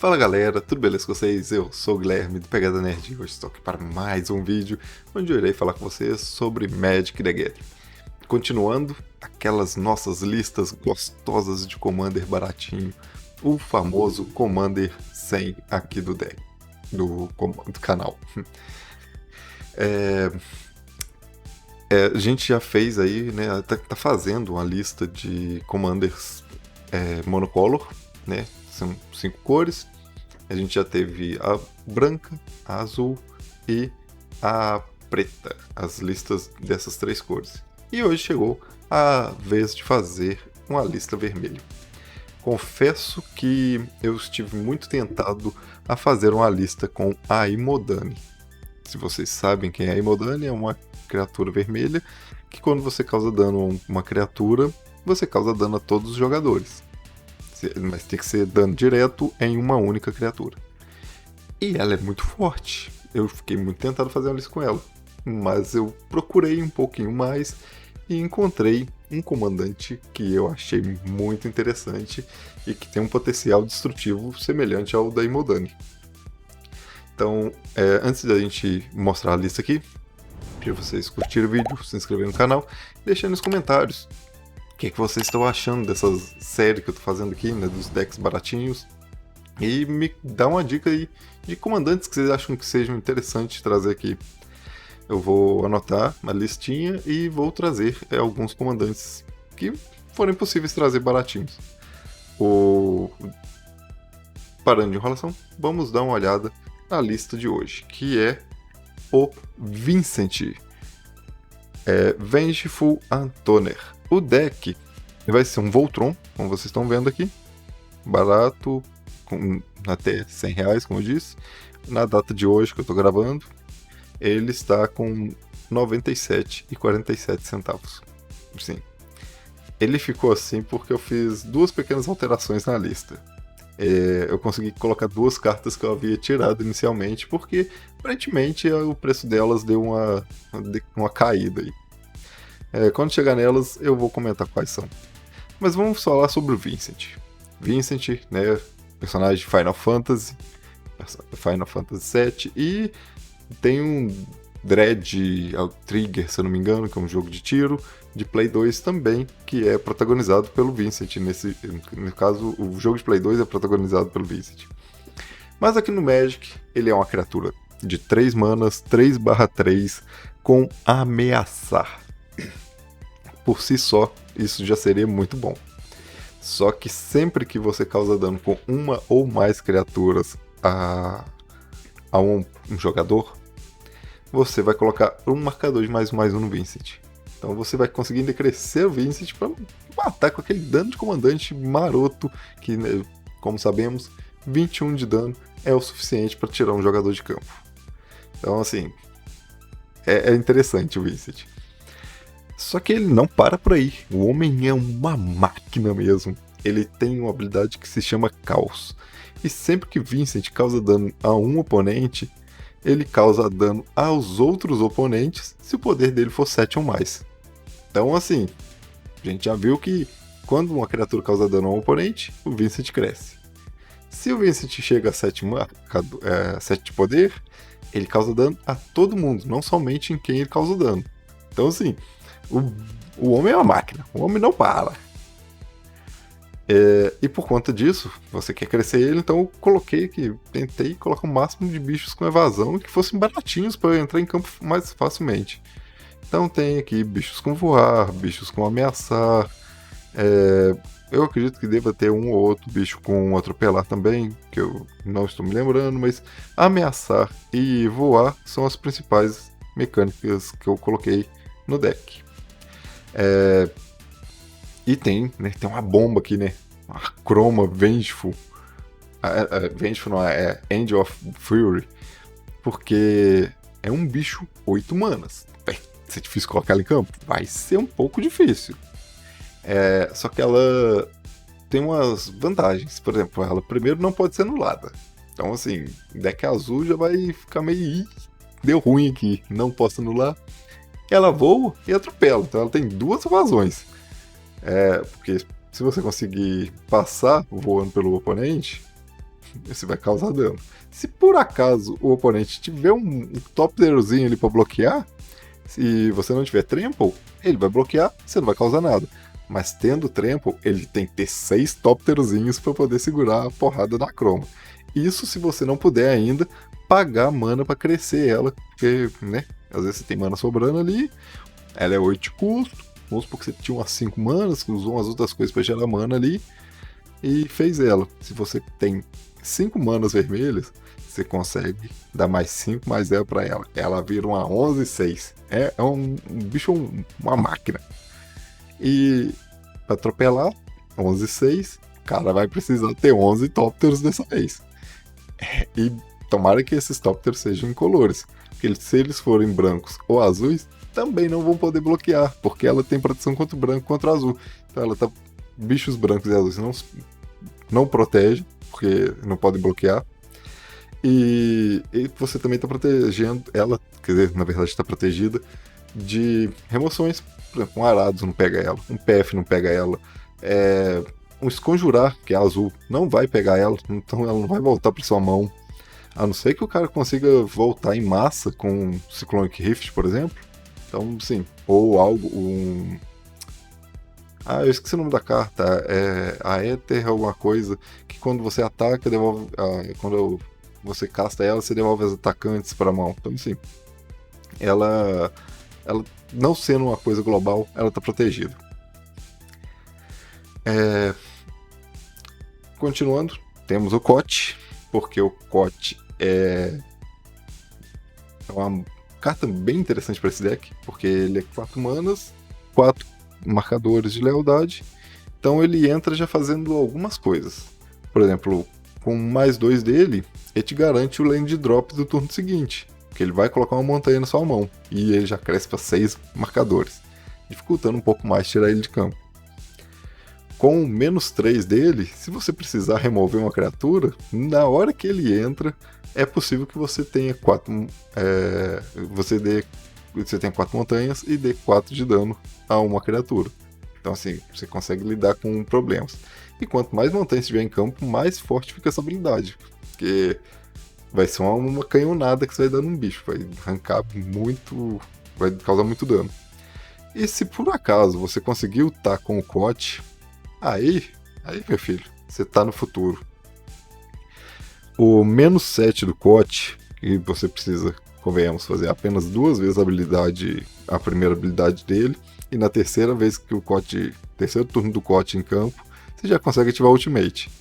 Fala galera, tudo beleza com vocês? Eu sou o Guilherme do Pegada Nerd e hoje estou aqui para mais um vídeo onde eu irei falar com vocês sobre Magic the Gathering. Continuando aquelas nossas listas gostosas de Commander baratinho, o famoso Commander 100 aqui do deck, do canal. A gente já fez aí, né, tá fazendo uma lista de Commanders monocolor, né? São 5 cores. A gente já teve a branca, a azul e a preta, as listas dessas 3 cores. E hoje chegou a vez de fazer uma lista vermelha. Confesso que eu estive muito tentado a fazer uma lista com a Imodani. Se vocês sabem quem é a Imodani, é uma criatura vermelha que quando você causa dano a uma criatura, você causa dano a todos os jogadores. Mas tem que ser dano direto em uma única criatura. E ela é muito forte. Eu fiquei muito tentado fazer uma lista com ela. Mas eu procurei um pouquinho mais e encontrei um comandante que eu achei muito interessante e que tem um potencial destrutivo semelhante ao da Imodani. Então, antes da gente mostrar a lista aqui, queria vocês curtirem o vídeo, se inscreverem no canal e deixarem nos comentários o que vocês estão achando dessa série que eu tô fazendo aqui, né, dos decks baratinhos. E me dá uma dica aí de comandantes que vocês acham que sejam interessantes trazer aqui. Eu vou anotar uma listinha e vou trazer alguns comandantes que forem possíveis trazer baratinhos. Parando de enrolação, vamos dar uma olhada na lista de hoje, que é o Vincent. Vengeful Antoner. O deck vai ser um Voltron, como vocês estão vendo aqui. Barato, com até R$100, como eu disse. Na data de hoje que eu estou gravando, ele está com 97,47 centavos. Sim. Ele ficou assim porque eu fiz 2 pequenas alterações na lista. Eu consegui colocar 2 cartas que eu havia tirado inicialmente, porque aparentemente o preço delas deu uma caída aí. Quando chegar nelas, eu vou comentar quais são. Mas vamos falar sobre o Vincent. Vincent, né, personagem de Final Fantasy VII, e tem um Dread Trigger, se eu não me engano, que é um jogo de tiro, de Play 2 também, que é protagonizado pelo Vincent. No caso, o jogo de Play 2 é protagonizado pelo Vincent. Mas aqui no Magic, ele é uma criatura de 3 manas, 3/3, com ameaçar. Por si só, isso já seria muito bom. Só que sempre que você causa dano com uma ou mais criaturas a um jogador, você vai colocar um marcador de +1/+1 no Vincent. Então você vai conseguir decrescer o Vincent para matar com aquele dano de comandante maroto, que, como sabemos, 21 de dano é o suficiente para tirar um jogador de campo. Então, assim, é interessante o Vincent. Só que ele não para por aí. O homem é uma máquina mesmo. Ele tem uma habilidade que se chama Caos. E sempre que Vincent causa dano a um oponente, ele causa dano aos outros oponentes se o poder dele for 7 ou mais. Então, assim, a gente já viu que quando uma criatura causa dano a um oponente, o Vincent cresce. Se o Vincent chega a 7 de poder, ele causa dano a todo mundo, não somente em quem ele causa dano. Então, assim, o homem é uma máquina, o homem não para. E por conta disso, você quer crescer ele, então eu tentei colocar o máximo de bichos com evasão que fossem baratinhos para eu entrar em campo mais facilmente. Então tem aqui bichos com voar, bichos com ameaçar. Eu acredito que deva ter um ou outro bicho com atropelar também, que eu não estou me lembrando, mas ameaçar e voar são as principais mecânicas que eu coloquei no deck. E tem uma bomba aqui, né? A Chroma Vengeful. Vengeful não, é Angel of Fury. Porque é um bicho 8 manas. Vai ser difícil colocar ela em campo? Vai ser um pouco difícil. Só que ela tem umas vantagens. Por exemplo, ela primeiro não pode ser anulada. Então, assim, deck azul já vai ficar meio... deu ruim aqui, não posso anular. Ela voa e atropela, então ela tem 2 evasões. Porque se você conseguir passar voando pelo oponente, você vai causar dano. Se por acaso o oponente tiver um topterzinho ali pra bloquear, se você não tiver trample, ele vai bloquear, você não vai causar nada. Mas tendo trample, ele tem que ter 6 topterzinhos pra poder segurar a porrada da Chroma. Isso se você não puder ainda pagar mana pra crescer ela, porque, né, às vezes você tem mana sobrando ali, ela é 8 de custo, vamos supor que você tinha umas 5 manas, usou umas outras coisas pra gerar mana ali, e fez ela. Se você tem 5 manas vermelhas, você consegue dar mais 5 mais ela pra ela. Ela vira uma 11/6. É um bicho, uma máquina. E pra atropelar, 11/6, o cara vai precisar ter 11 Topters dessa vez. E tomara que esses Topters sejam incolores. Porque se eles forem brancos ou azuis, também não vão poder bloquear, porque ela tem proteção contra o branco e contra o azul. Então ela tá. Bichos brancos e azuis não protege, porque não podem bloquear. E você também está protegendo ela, quer dizer, na verdade está protegida de remoções. Por exemplo, um Arado não pega ela, um PF não pega ela, um Esconjurar, que é azul, não vai pegar ela, então ela não vai voltar para sua mão. A não ser que o cara consiga voltar em massa com Cyclonic Rift, por exemplo. Então, sim, ou algo, eu esqueci o nome da carta. É a Éter, alguma coisa, que quando você ataca, devolve. Quando você casta ela, você devolve os atacantes para a mão. Então, sim, ela não sendo uma coisa global, ela está protegida. Continuando, temos o Kote, porque o Kote é uma carta bem interessante para esse deck, porque ele é 4 manas, 4 marcadores de lealdade, então ele entra já fazendo algumas coisas. Por exemplo, com mais 2 dele, ele te garante o land drop do turno seguinte, porque ele vai colocar uma montanha na sua mão, e ele já cresce para 6 marcadores, dificultando um pouco mais tirar ele de campo. Com menos 3 dele, se você precisar remover uma criatura, na hora que ele entra, é possível que você tenha 4 você tenha 4 montanhas e dê 4 de dano a uma criatura. Então assim, você consegue lidar com problemas. E quanto mais montanhas estiver em campo, mais forte fica essa habilidade. Porque vai ser uma canhonada que você vai dar num bicho. Vai arrancar muito. Vai causar muito dano. E se por acaso você conseguiu estar com o Kote, aí meu filho, você tá no futuro. O menos 7 do Kote, que você precisa, convenhamos, fazer apenas 2 vezes a primeira habilidade dele, e na terceira vez que o Kote, terceiro turno do Kote em campo, você já consegue ativar o Ultimate.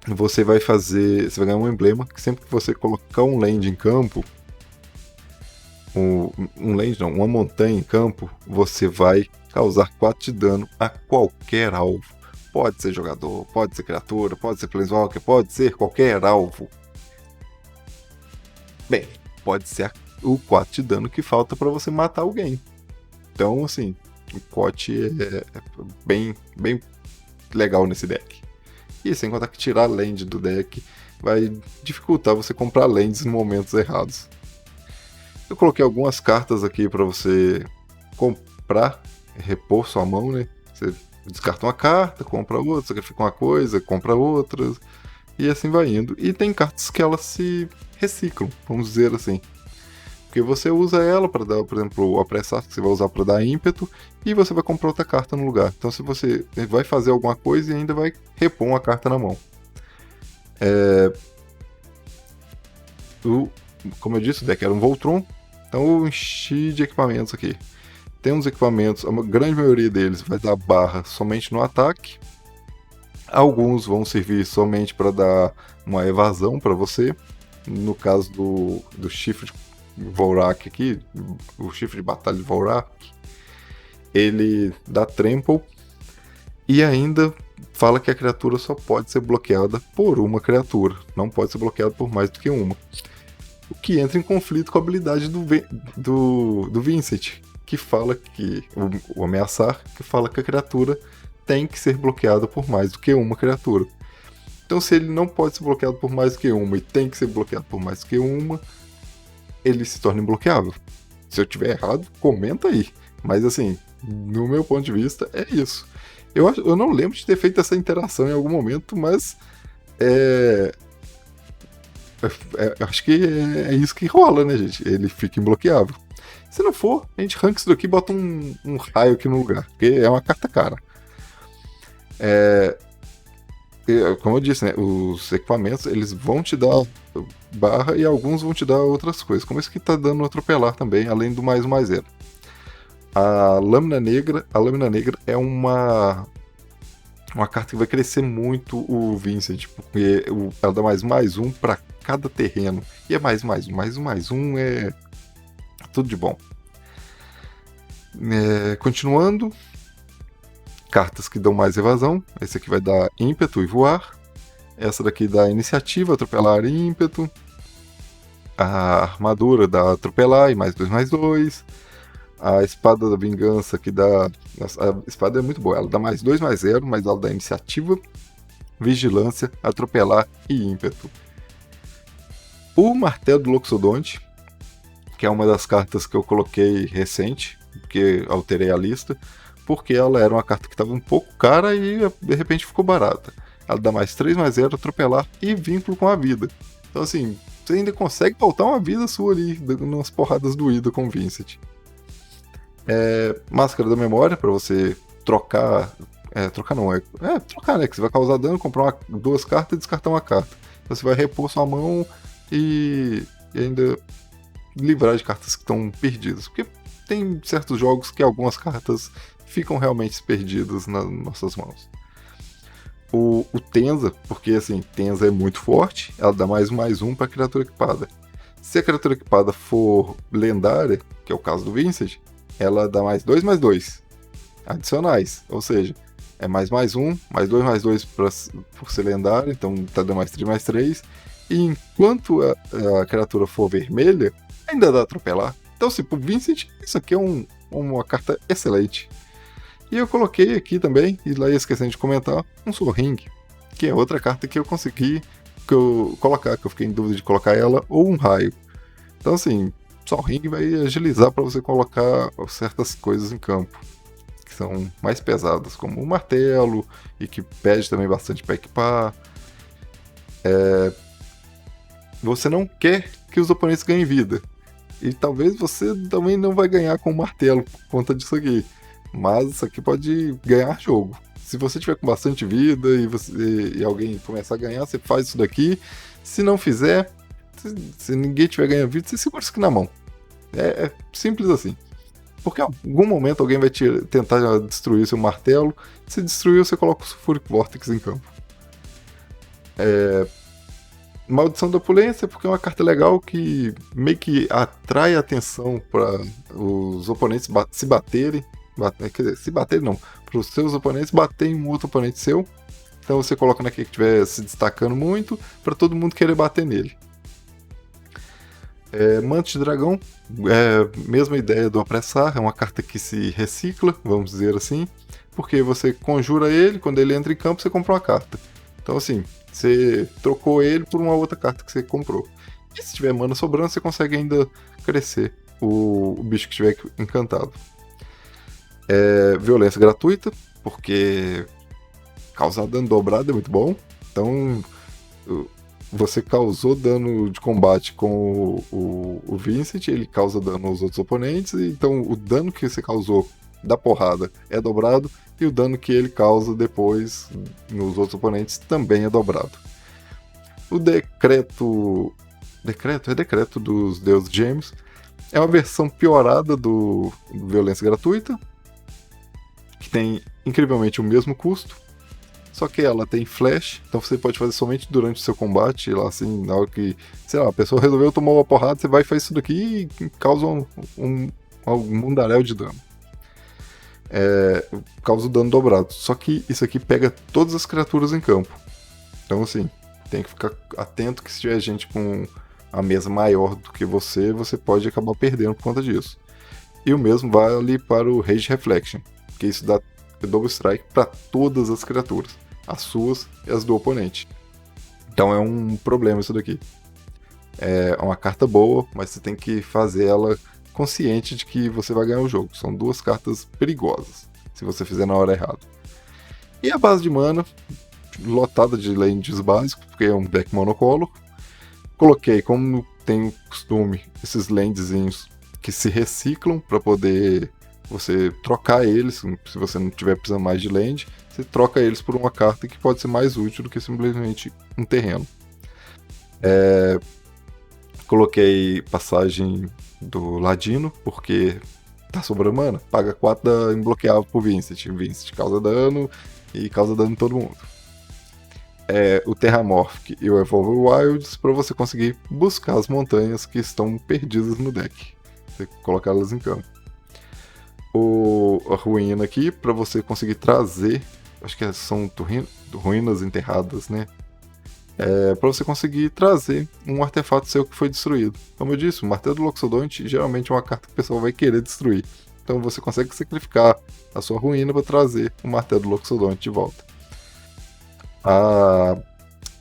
Você vai ganhar um emblema que sempre que você colocar um land em campo, uma montanha em campo, você vai causar 4 de dano a qualquer alvo. Pode ser jogador, pode ser criatura, pode ser planeswalker, pode ser qualquer alvo. Bem, pode ser o 4 de dano que falta para você matar alguém. Então, assim, o Kote é bem legal nesse deck. E sem contar que tirar land do deck vai dificultar você comprar lands em momentos errados. Eu coloquei algumas cartas aqui para você comprar, repor sua mão, né? Você descarta uma carta, compra outra, sacrifica uma coisa, compra outras, e assim vai indo. E tem cartas que elas se reciclam, vamos dizer assim. Porque você usa ela para dar, por exemplo, o apressar, que você vai usar para dar ímpeto, e você vai comprar outra carta no lugar. Então se você vai fazer alguma coisa e ainda vai repor uma carta na mão. Como eu disse, o deck era um Voltron, então eu enchi de equipamentos aqui. Tem uns equipamentos, a grande maioria deles vai dar barra somente no ataque. Alguns vão servir somente para dar uma evasão para você. No caso do chifre de Vorak aqui, o chifre de batalha de Vorak, ele dá trample e ainda fala que a criatura só pode ser bloqueada por uma criatura, não pode ser bloqueada por mais do que uma. O que entra em conflito com a habilidade do Vincent, que fala que o ameaçar, que fala que a criatura tem que ser bloqueada por mais do que uma criatura. Então, se ele não pode ser bloqueado por mais do que uma e tem que ser bloqueado por mais do que uma, ele se torna imbloqueável. Se eu tiver errado, comenta aí. Mas assim, no meu ponto de vista, é isso. Eu não lembro de ter feito essa interação em algum momento, mas é, eu acho que é isso que rola, né, gente? Ele fica imbloqueável. Se não for, a gente rank isso daqui e bota um raio aqui no lugar, porque é uma carta cara. Como eu disse, né, os equipamentos, eles vão te dar barra e alguns vão te dar outras coisas, como esse que tá dando atropelar também, além do mais um mais zero. A Lâmina Negra é uma carta que vai crescer muito o Vincent, porque ela dá mais um para cada terreno. E é mais um é tudo de bom. Continuando, cartas que dão mais evasão. Esse aqui vai dar ímpeto e voar. Essa daqui dá iniciativa, atropelar e ímpeto. A armadura dá atropelar e mais 2. A espada da vingança que dá. A espada é muito boa, ela dá mais 0, mas ela dá iniciativa, vigilância, atropelar e ímpeto. O martelo do Loxodonte, que é uma das cartas que eu coloquei recente, porque alterei a lista, porque ela era uma carta que estava um pouco cara e de repente ficou barata. Ela dá mais 0, atropelar e vínculo com a vida. Então assim, você ainda consegue pautar uma vida sua ali, nas porradas doídas com o Vincent. Máscara da memória, para você trocar. Trocar, né? Que você vai causar dano, comprar 2 cartas e descartar uma carta. Então você vai repor sua mão e ainda livrar de cartas que estão perdidas. Porque tem certos jogos que algumas cartas ficam realmente perdidas nas nossas mãos. O Tenza, porque assim, Tenza é muito forte, ela dá mais um para criatura equipada. Se a criatura equipada for lendária, que é o caso do Vincent, ela dá mais 2 adicionais, ou seja, é mais 1, mais 2 por ser lendário, então tá dando mais 3. E enquanto a criatura for vermelha, ainda dá atropelar. Então, assim, pro Vincent, isso aqui é uma carta excelente. E eu coloquei aqui também, e lá ia esquecendo de comentar, um Sol Ring, que é outra carta que eu consegui colocar, que eu fiquei em dúvida de colocar ela, ou um raio. Então, assim, Sol Ring vai agilizar para você colocar certas coisas em campo, que são mais pesadas, como o martelo, e que pede também bastante para equipar. Você não quer que os oponentes ganhem vida. E talvez você também não vai ganhar com o martelo por conta disso aqui. Mas isso aqui pode ganhar jogo. Se você tiver com bastante vida e alguém começar a ganhar, você faz isso daqui. Se não fizer, se ninguém tiver ganhando vida, você segura isso aqui na mão. É simples assim. Porque em algum momento alguém vai tentar destruir seu martelo. Se destruir, você coloca o Sulfuric Vortex em campo. Maldição da Opulência, porque é uma carta legal que meio que atrai a atenção para os oponentes se baterem. Quer dizer, se baterem não, para os seus oponentes baterem um outro oponente seu. Então você coloca naquele que estiver se destacando muito, para todo mundo querer bater nele. Manto de Dragão, mesma ideia do Apressar, é uma carta que se recicla, vamos dizer assim, porque você conjura ele, quando ele entra em campo você compra uma carta. Então assim, você trocou ele por uma outra carta que você comprou. E se tiver mana sobrando, você consegue ainda crescer o bicho que estiver encantado. Violência gratuita, porque causar dano dobrado é muito bom. Então, você causou dano de combate com o Vincent, ele causa dano aos outros oponentes, então o dano que você causou da porrada é dobrado, e o dano que ele causa depois nos outros oponentes também é dobrado. O decreto dos deuses gêmeos, é uma versão piorada do Violência Gratuita, que tem incrivelmente o mesmo custo, só que ela tem flash, então você pode fazer somente durante o seu combate, lá assim, na hora que, sei lá, a pessoa resolveu tomar uma porrada, você vai e faz isso daqui e causa um mundaréu de dano. Causa o dano dobrado. Só que isso aqui pega todas as criaturas em campo. Então assim, tem que ficar atento que se tiver gente com a mesa maior do que você pode acabar perdendo por conta disso. E o mesmo vale para o Rage Reflection, que isso dá Double Strike para todas as criaturas, as suas e as do oponente. Então é um problema isso daqui. É uma carta boa, mas você tem que fazer ela consciente de que você vai ganhar o jogo. São 2 cartas perigosas, se você fizer na hora errada. E a base de mana, lotada de lands básicos, porque é um deck monocolor. Coloquei, como tem o costume, esses landzinhos que se reciclam para poder você trocar eles. Se você não tiver precisando mais de land, você troca eles por uma carta que pode ser mais útil do que simplesmente um terreno. Coloquei passagem do Ladino, porque tá sobrando mana. Paga 4 da imbloqueável pro Vincent. Vincent causa dano e causa dano em todo mundo. O Terramorphic e o Evolve Wilds para você conseguir buscar as montanhas que estão perdidas no deck. Você colocar elas em campo. A Ruína aqui para você conseguir trazer, acho que são ruínas enterradas, né? Para você conseguir trazer um artefato seu que foi destruído. Como eu disse, o Martelo do Loxodonte geralmente é uma carta que o pessoal vai querer destruir. Então você consegue sacrificar a sua ruína para trazer o Martelo do Loxodonte de volta. A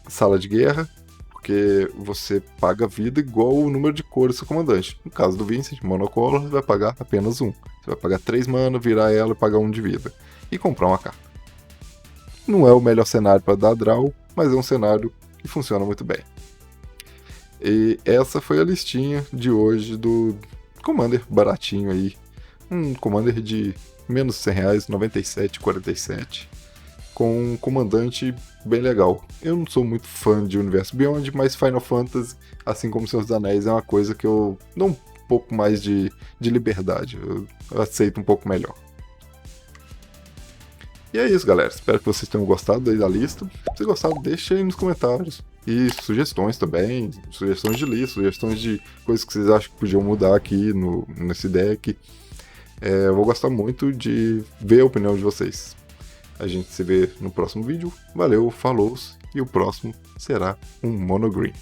Sala de Guerra, porque você paga vida igual o número de cores do seu comandante. No caso do Vincent, monocolor, você vai pagar apenas 1. Você vai pagar 3 mana, virar ela e pagar 1 de vida. E comprar uma carta. Não é o melhor cenário para dar draw, mas é um cenário que funciona muito bem. E essa foi a listinha de hoje do Commander baratinho aí. Um Commander de menos de R$100, 97,47. Com um comandante bem legal. Eu não sou muito fã de Universo Beyond, mas Final Fantasy, assim como Senhor dos Anéis, é uma coisa que eu dou um pouco mais de liberdade. Eu aceito um pouco melhor. E é isso, galera. Espero que vocês tenham gostado aí da lista. Se vocês gostaram, deixa aí nos comentários. E sugestões também, sugestões de lista, sugestões de coisas que vocês acham que podiam mudar aqui nesse deck. Eu vou gostar muito de ver a opinião de vocês. A gente se vê no próximo vídeo. Valeu, falou, e o próximo será um Mono Green.